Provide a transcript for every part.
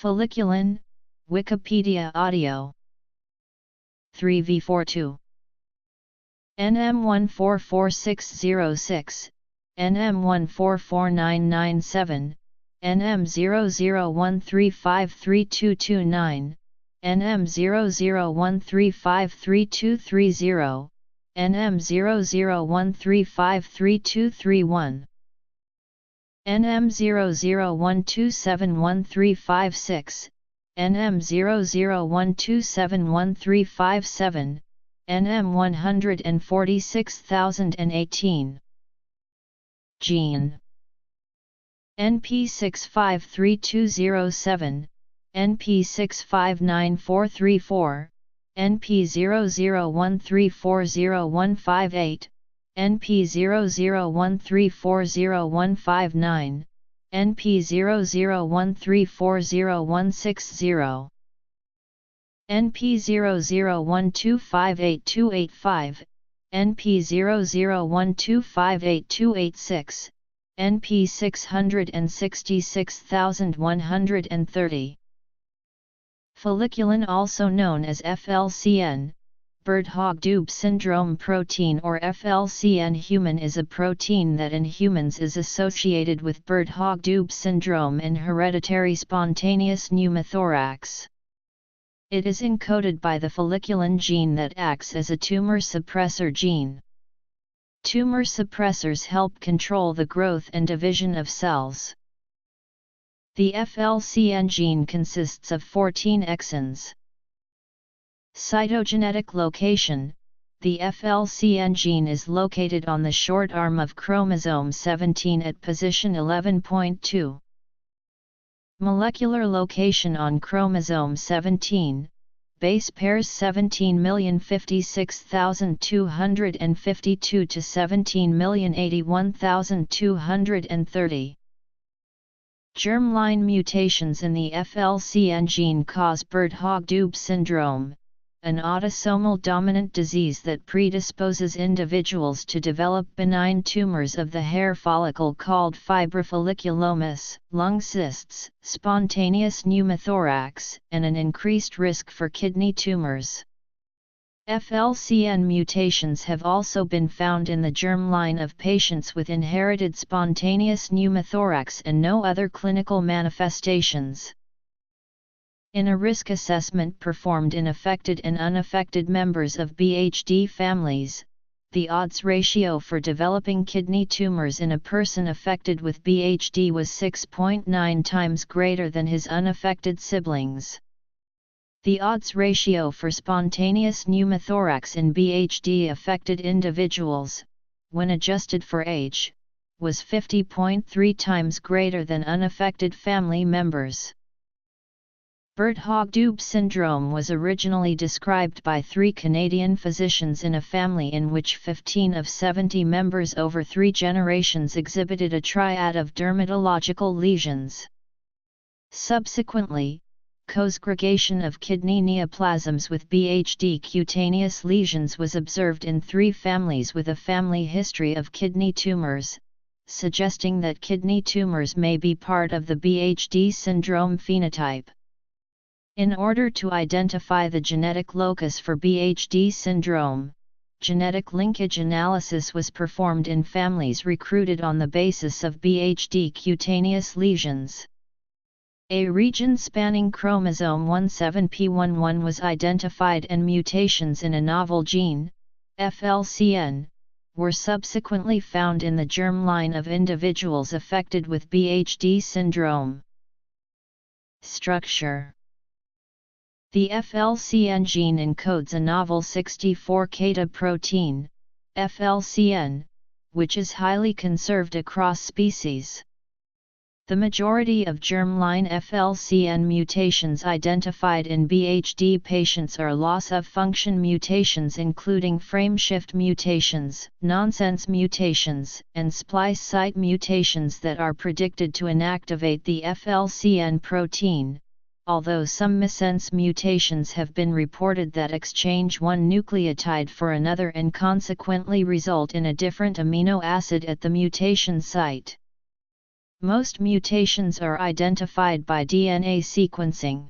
Folliculin, Wikipedia audio. 3v42. NM144606, NM144997, NM0013532229, NM0013532230, NM0013532231. NM0012713556, NM0012713557, NM146018. Gene NP653207, NP659434, NP00134015, NP00134015, NP00134016, NP0012588285, NP0012588286, NP666130. Folliculin, also known as FLCN, Birt-Hogg-Dubh syndrome protein, or FLCN human, is a protein that in humans is associated with Birt-Hogg-Dubh syndrome and hereditary spontaneous pneumothorax. It is encoded by the folliculin gene that acts as a tumor suppressor gene. Tumor suppressors help control the growth and division of cells. The FLCN gene consists of 14 exons. Cytogenetic location: the FLCN gene is located on the short arm of chromosome 17 at position 11.2. Molecular location on chromosome 17, base pairs 17,056,252 to 17,081,230. Germline mutations in the FLCN gene cause Birt-Hogg-Dubh syndrome, an autosomal dominant disease that predisposes individuals to develop benign tumors of the hair follicle called fibrofolliculomas, lung cysts, spontaneous pneumothorax, and an increased risk for kidney tumors. FLCN mutations have also been found in the germline of patients with inherited spontaneous pneumothorax and no other clinical manifestations. In a risk assessment performed in affected and unaffected members of BHD families, the odds ratio for developing kidney tumors in a person affected with BHD was 6.9 times greater than his unaffected siblings. The odds ratio for spontaneous pneumothorax in BHD-affected individuals, when adjusted for age, was 50.3 times greater than unaffected family members. Birt-Hogg-Dubh syndrome was originally described by 3 Canadian physicians in a family in which 15 of 70 members over 3 generations exhibited a triad of dermatological lesions. Subsequently, co-segregation of kidney neoplasms with BHD cutaneous lesions was observed in 3 families with a family history of kidney tumors, suggesting that kidney tumors may be part of the BHD syndrome phenotype. In order to identify the genetic locus for BHD syndrome, genetic linkage analysis was performed in families recruited on the basis of BHD cutaneous lesions. A region spanning chromosome 17p11 was identified, and mutations in a novel gene, FLCN, were subsequently found in the germline of individuals affected with BHD syndrome. Structure: the FLCN gene encodes a novel 64-keta protein, FLCN, which is highly conserved across species. The majority of germline FLCN mutations identified in BHD patients are loss-of-function mutations, including frameshift mutations, nonsense mutations, and splice site mutations that are predicted to inactivate the FLCN protein, although some missense mutations have been reported that exchange one nucleotide for another and consequently result in a different amino acid at the mutation site. Most mutations are identified by DNA sequencing.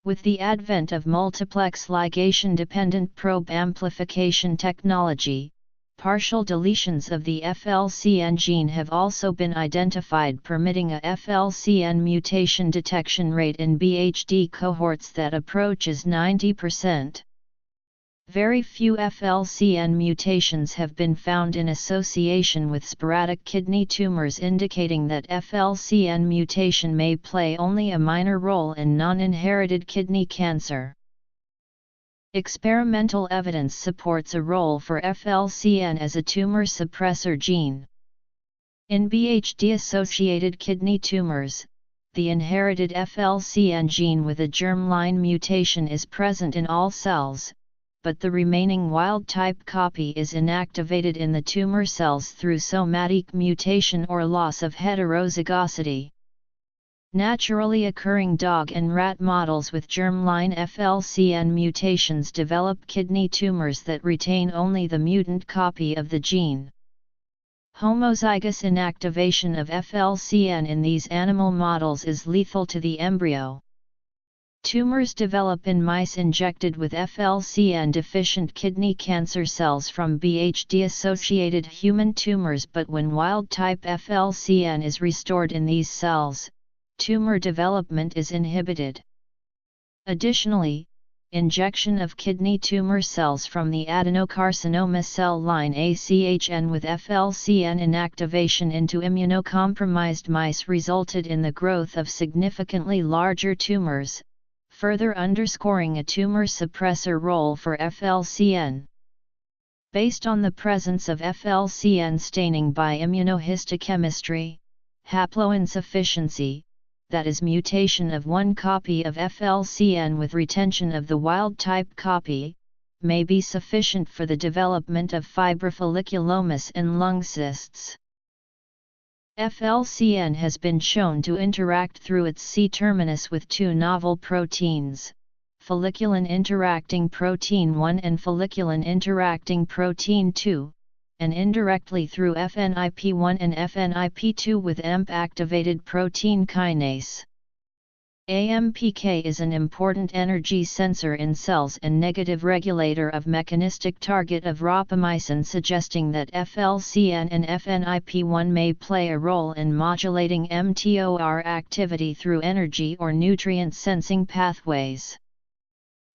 With the advent of multiplex ligation-dependent probe amplification technology, partial deletions of the FLCN gene have also been identified, permitting a FLCN mutation detection rate in BHD cohorts that approaches 90%. Very few FLCN mutations have been found in association with sporadic kidney tumors, indicating that FLCN mutation may play only a minor role in non-inherited kidney cancer. Experimental evidence supports a role for FLCN as a tumor suppressor gene. In BHD-associated kidney tumors, the inherited FLCN gene with a germline mutation is present in all cells, but the remaining wild-type copy is inactivated in the tumor cells through somatic mutation or loss of heterozygosity. Naturally occurring dog and rat models with germline FLCN mutations develop kidney tumors that retain only the mutant copy of the gene. Homozygous inactivation of FLCN in these animal models is lethal to the embryo. Tumors develop in mice injected with FLCN-deficient kidney cancer cells from BHD-associated human tumors, but when wild-type FLCN is restored in these cells, tumor development is inhibited. Additionally, injection of kidney tumor cells from the adenocarcinoma cell line ACHN with FLCN inactivation into immunocompromised mice resulted in the growth of significantly larger tumors, further underscoring a tumor suppressor role for FLCN. Based on the presence of FLCN staining by immunohistochemistry, haploinsufficiency, that is mutation of one copy of FLCN with retention of the wild-type copy, may be sufficient for the development of fibrofolliculomas and lung cysts. FLCN has been shown to interact through its C-terminus with two novel proteins, folliculin interacting protein 1 and folliculin interacting protein 2, and indirectly through FNIP1 and FNIP2 with AMP-activated protein kinase. AMPK is an important energy sensor in cells and negative regulator of mechanistic target of rapamycin, suggesting that FLCN and FNIP1 may play a role in modulating mTOR activity through energy or nutrient sensing pathways.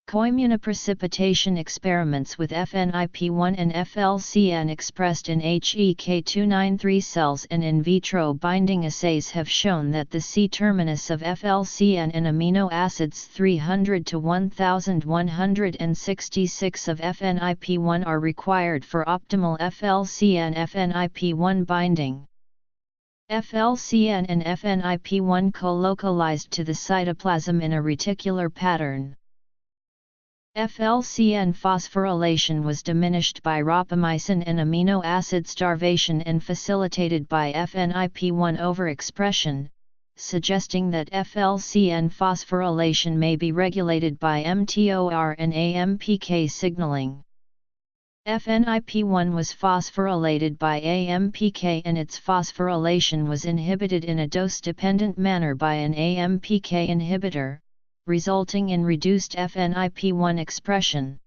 Coimmunoprecipitation experiments with FNIP1 and FLCN expressed in HEK293 cells and in vitro binding assays have shown that the C-terminus of FLCN and amino acids 300 to 1166 of FNIP1 are required for optimal FLCN-FNIP1 binding. FLCN and FNIP1 co-localized to the cytoplasm in a reticular pattern. FLCN phosphorylation was diminished by rapamycin and amino acid starvation and facilitated by FNIP1 overexpression, suggesting that FLCN phosphorylation may be regulated by mTOR and AMPK signaling. FNIP1 was phosphorylated by AMPK and its phosphorylation was inhibited in a dose-dependent manner by an AMPK inhibitor, resulting in reduced FNIP1 expression.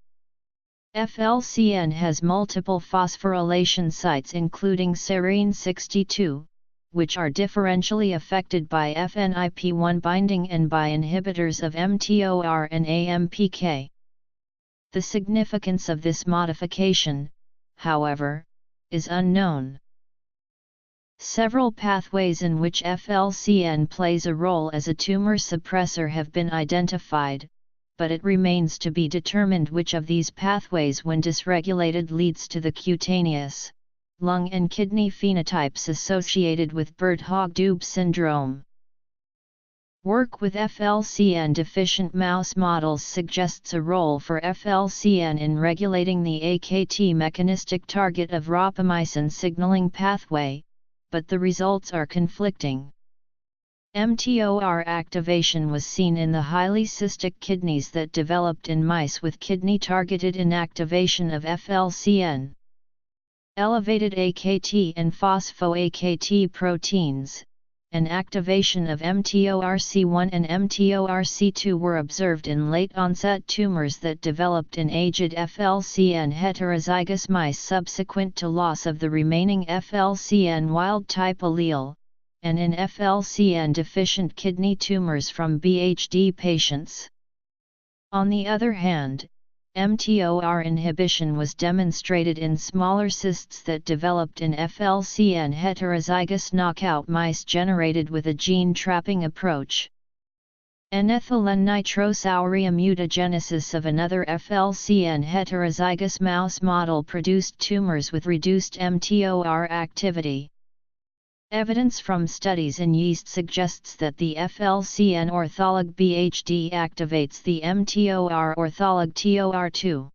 FLCN has multiple phosphorylation sites including serine 62, which are differentially affected by FNIP1 binding and by inhibitors of mTOR and AMPK. The significance of this modification, however, is unknown. Several pathways in which FLCN plays a role as a tumor suppressor have been identified, but it remains to be determined which of these pathways, when dysregulated, leads to the cutaneous, lung and kidney phenotypes associated with Birt-Hogg-Dubs syndrome. Work with FLCN-deficient mouse models suggests a role for FLCN in regulating the AKT mechanistic target of rapamycin signaling pathway, but the results are conflicting. mTOR activation was seen in the highly cystic kidneys that developed in mice with kidney-targeted inactivation of FLCN. Elevated AKT and phospho-AKT proteins, and activation of mTORC1 and mTORC2 were observed in late-onset tumors that developed in aged FLCN heterozygous mice subsequent to loss of the remaining FLCN wild-type allele, and in FLCN-deficient kidney tumors from BHD patients. On the other hand, mTOR inhibition was demonstrated in smaller cysts that developed in FLCN heterozygous knockout mice generated with a gene-trapping approach. N-ethylene nitrosourea mutagenesis of another FLCN heterozygous mouse model produced tumors with reduced mTOR activity. Evidence from studies in yeast suggests that the FLCN ortholog BHD activates the mTOR ortholog TOR2.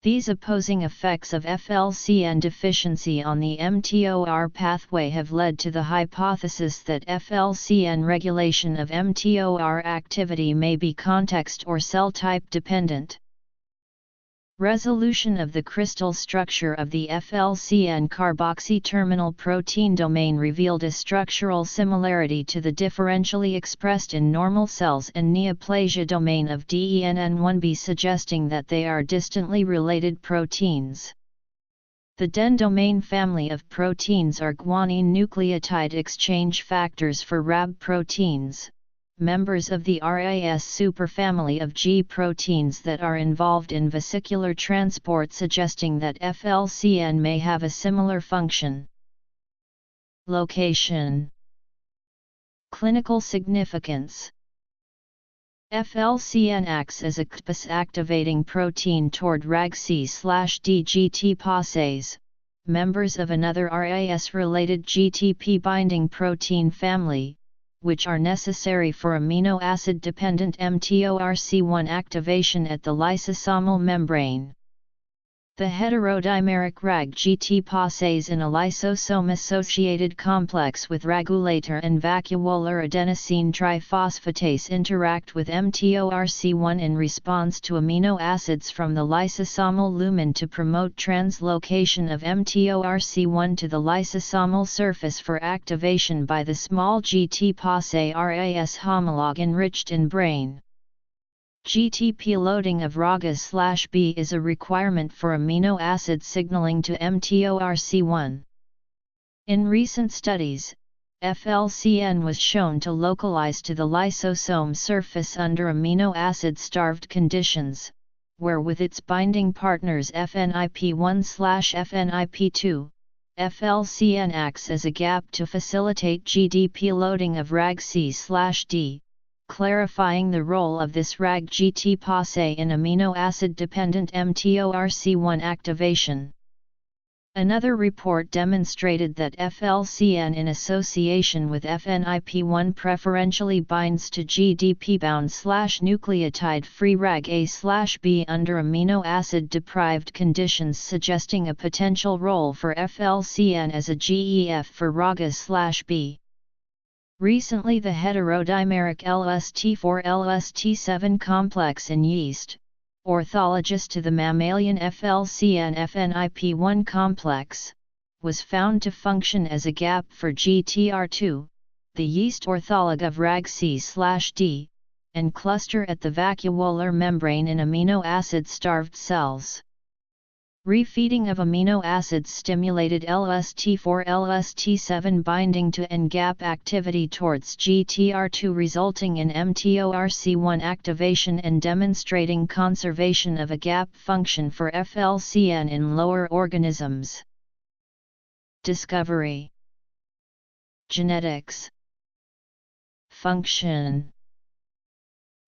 These opposing effects of FLCN deficiency on the mTOR pathway have led to the hypothesis that FLCN regulation of mTOR activity may be context or cell type dependent. Resolution of the crystal structure of the FLCN carboxy-terminal protein domain revealed a structural similarity to the differentially expressed in normal cells and neoplasia domain of DENN1B, suggesting that they are distantly related proteins. The DEN domain family of proteins are guanine nucleotide exchange factors for Rab proteins, members of the RAS superfamily of G proteins that are involved in vesicular transport, suggesting that FLCN may have a similar function. Location. Clinical significance. FLCN acts as a CTPase activating protein toward RAGC/D GT-pasase, members of another RAS-related GTP binding protein family, which are necessary for amino acid-dependent mTORC1 activation at the lysosomal membrane. The heterodimeric RAG-GT-pasase in a lysosome-associated complex with regulator and vacuolar adenosine triphosphatase interact with mTORC1 in response to amino acids from the lysosomal lumen to promote translocation of mTORC1 to the lysosomal surface for activation by the small GT-pasase RAS homolog enriched in brain. GTP loading of RAGA/B is a requirement for amino acid signaling to mTORC1. In recent studies, FLCN was shown to localize to the lysosome surface under amino acid-starved conditions, where with its binding partners FNIP1/FNIP2, FLCN acts as a gap to facilitate GDP loading of RAGC/D, clarifying the role of this RAG-GT-pasase in amino acid-dependent mTORC1 activation. Another report demonstrated that FLCN in association with FNIP1 preferentially binds to GDP-bound/nucleotide-free RAG-A/B under amino acid-deprived conditions, suggesting a potential role for FLCN as a GEF for RAGA/B. Recently, the heterodimeric LST4-LST7 complex in yeast, orthologous to the mammalian FLCN-FNIP1 complex, was found to function as a gap for GTR2, the yeast ortholog of RAGC/D, and cluster at the vacuolar membrane in amino acid-starved cells. Refeeding of amino acids stimulated LST4-LST7 binding to and gap activity towards GTR2, resulting in mTORC1 activation and demonstrating conservation of a gap function for FLCN in lower organisms. Discovery. Genetics. Function.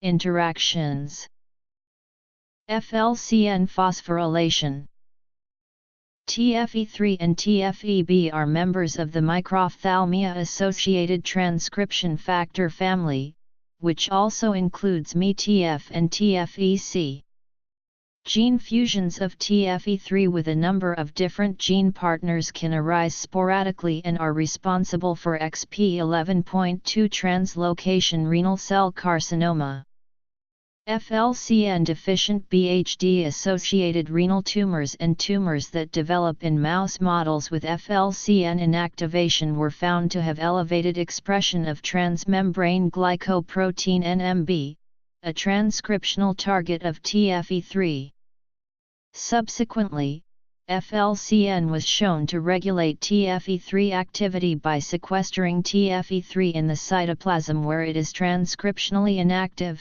Interactions. FLCN phosphorylation. TFE3 and TFEB are members of the microphthalmia-associated transcription factor family, which also includes MeTF and TFEC. Gene fusions of TFE3 with a number of different gene partners can arise sporadically and are responsible for XP11.2 translocation renal cell carcinoma. FLCN-deficient BHD-associated renal tumors and tumors that develop in mouse models with FLCN inactivation were found to have elevated expression of transmembrane glycoprotein NMB, a transcriptional target of TFE3. Subsequently, FLCN was shown to regulate TFE3 activity by sequestering TFE3 in the cytoplasm where it is transcriptionally inactive.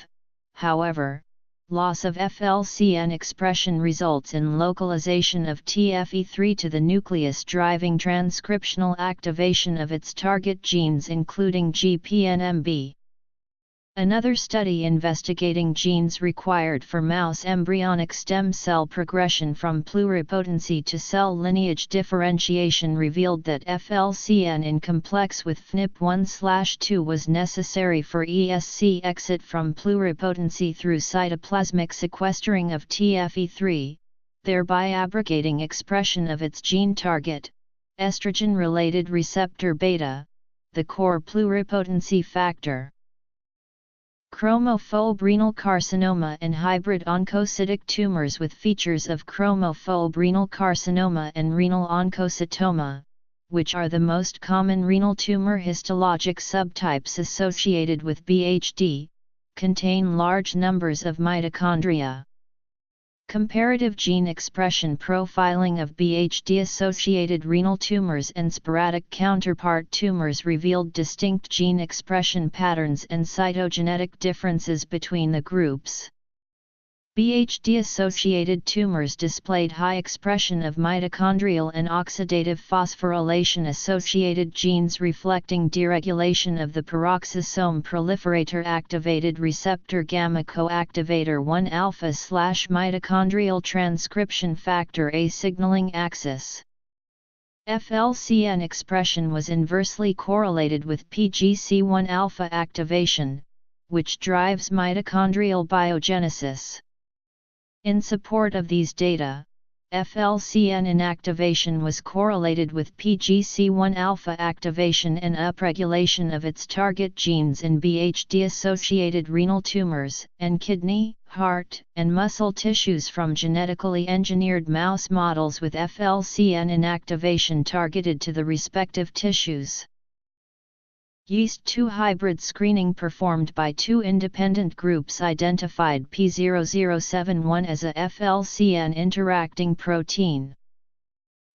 However, loss of FLCN expression results in localization of TFE3 to the nucleus, driving transcriptional activation of its target genes including GPNMB. Another study investigating genes required for mouse embryonic stem cell progression from pluripotency to cell lineage differentiation revealed that FLCN in complex with FNP1/2 was necessary for ESC exit from pluripotency through cytoplasmic sequestering of TFE3, thereby abrogating expression of its gene target, estrogen-related receptor beta, the core pluripotency factor. Chromophobe renal carcinoma and hybrid oncocytic tumors with features of chromophobe renal carcinoma and renal oncocytoma, which are the most common renal tumor histologic subtypes associated with BHD, contain large numbers of mitochondria. Comparative gene expression profiling of BHD-associated renal tumors and sporadic counterpart tumors revealed distinct gene expression patterns and cytogenetic differences between the groups. BHD-associated tumors displayed high expression of mitochondrial and oxidative phosphorylation-associated genes reflecting deregulation of the peroxisome proliferator activated receptor gamma coactivator 1-alpha/mitochondrial transcription factor A signaling axis. FLCN expression was inversely correlated with PGC1-alpha activation, which drives mitochondrial biogenesis. In support of these data, FLCN inactivation was correlated with PGC1-alpha activation and upregulation of its target genes in BHD-associated renal tumors and kidney, heart, and muscle tissues from genetically engineered mouse models with FLCN inactivation targeted to the respective tissues. Yeast-2 hybrid screening performed by two independent groups identified P0071 as a FLCN interacting protein.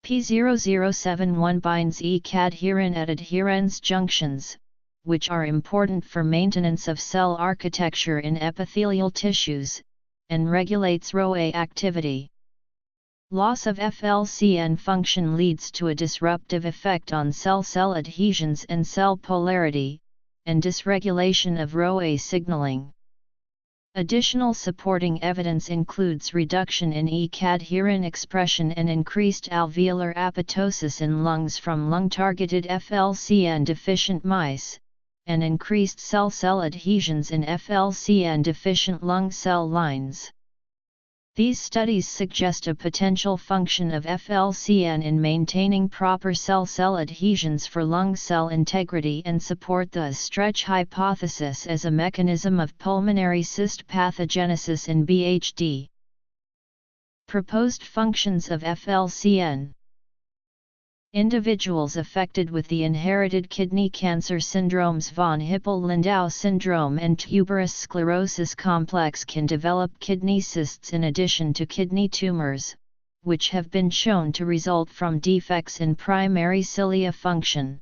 P0071 binds E-cadherin at adherens junctions, which are important for maintenance of cell architecture in epithelial tissues, and regulates RhoA activity. Loss of FLCN function leads to a disruptive effect on cell-cell adhesions and cell polarity, and dysregulation of RhoA signaling. Additional supporting evidence includes reduction in E-cadherin expression and increased alveolar apoptosis in lungs from lung-targeted FLCN-deficient mice, and increased cell-cell adhesions in FLCN-deficient lung cell lines. These studies suggest a potential function of FLCN in maintaining proper cell-cell adhesions for lung cell integrity and support the stretch hypothesis as a mechanism of pulmonary cyst pathogenesis in BHD. Proposed functions of FLCN. Individuals affected with the inherited kidney cancer syndromes von Hippel-Lindau syndrome and tuberous sclerosis complex can develop kidney cysts in addition to kidney tumors, which have been shown to result from defects in primary cilia function.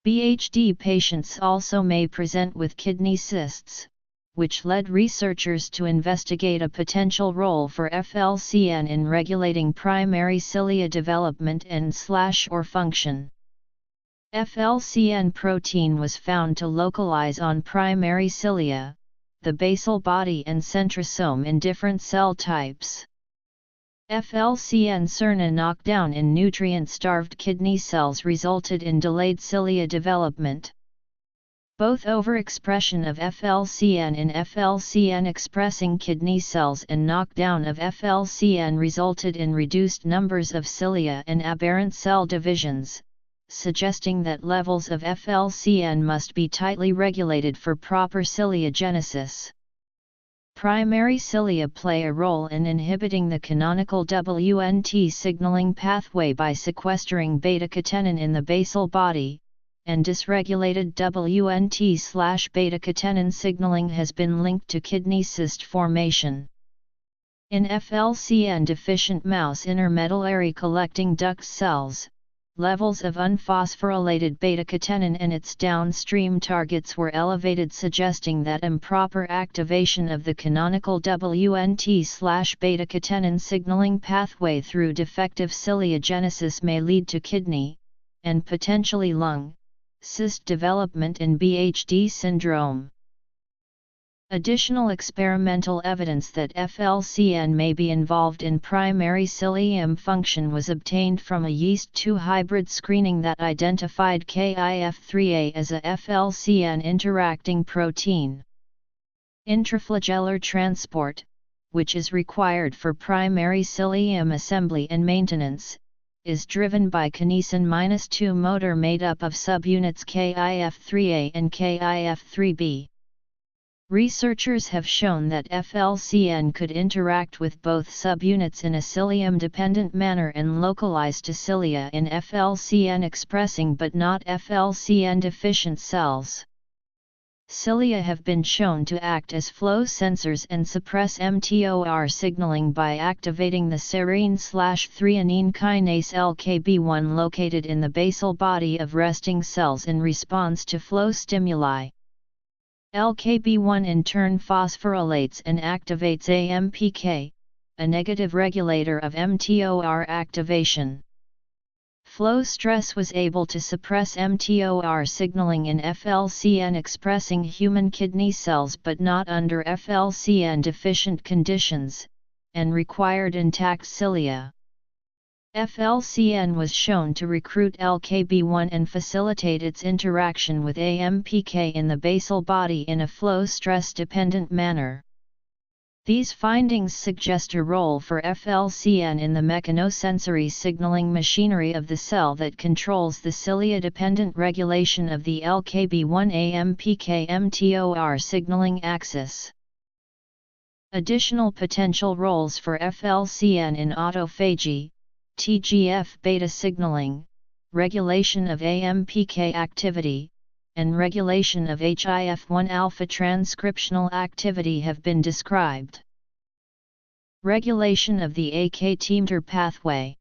BHD patients also may present with kidney cysts, which led researchers to investigate a potential role for FLCN in regulating primary cilia development and/or function. FLCN protein was found to localize on primary cilia, the basal body and centrosome in different cell types. FLCN-SERNA knockdown in nutrient-starved kidney cells resulted in delayed cilia development. Both overexpression of FLCN in FLCN-expressing kidney cells and knockdown of FLCN resulted in reduced numbers of cilia and aberrant cell divisions, suggesting that levels of FLCN must be tightly regulated for proper ciliogenesis. Primary cilia play a role in inhibiting the canonical WNT signaling pathway by sequestering beta-catenin in the basal body, and dysregulated WNT/beta-catenin signaling has been linked to kidney cyst formation. In FLCN-deficient mouse intermedullary collecting duct cells, levels of unphosphorylated beta-catenin and its downstream targets were elevated, suggesting that improper activation of the canonical WNT/beta-catenin signaling pathway through defective ciliogenesis may lead to kidney, and potentially lung, cyst development in BHD syndrome. Additional experimental evidence that FLCN may be involved in primary cilium function was obtained from a yeast-2 hybrid screening that identified KIF3A as a FLCN interacting protein. Intraflagellar transport, which is required for primary cilium assembly and maintenance, is driven by kinesin-2 motor made up of subunits KIF3A and KIF3B. Researchers have shown that FLCN could interact with both subunits in a cilium-dependent manner and localize to cilia in FLCN-expressing but not FLCN-deficient cells. Cilia have been shown to act as flow sensors and suppress mTOR signaling by activating the serine/threonine kinase LKB1 located in the basal body of resting cells in response to flow stimuli. LKB1 in turn phosphorylates and activates AMPK, a negative regulator of mTOR activation. Flow stress was able to suppress mTOR signaling in FLCN-expressing human kidney cells but not under FLCN-deficient conditions, and required intact cilia. FLCN was shown to recruit LKB1 and facilitate its interaction with AMPK in the basal body in a flow stress-dependent manner. These findings suggest a role for FLCN in the mechanosensory signaling machinery of the cell that controls the cilia-dependent regulation of the LKB1 AMPK mTOR signaling axis. Additional potential roles for FLCN in autophagy, TGF-beta signaling, regulation of AMPK activity, and regulation of HIF-1 alpha transcriptional activity have been described. Regulation of the AK-TMTOR pathway.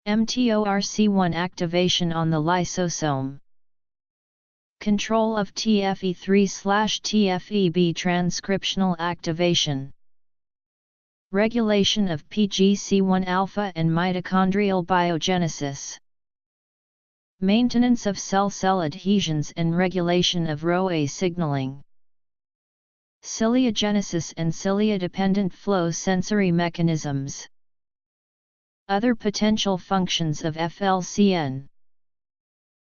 mTORC1 activation on the lysosome. Control of TFE3/TFEB transcriptional activation. Regulation of PGC1 alpha and mitochondrial biogenesis. Maintenance of cell-cell adhesions and regulation of RhoA signaling. Ciliogenesis and cilia-dependent flow sensory mechanisms. Other potential functions of FLCN.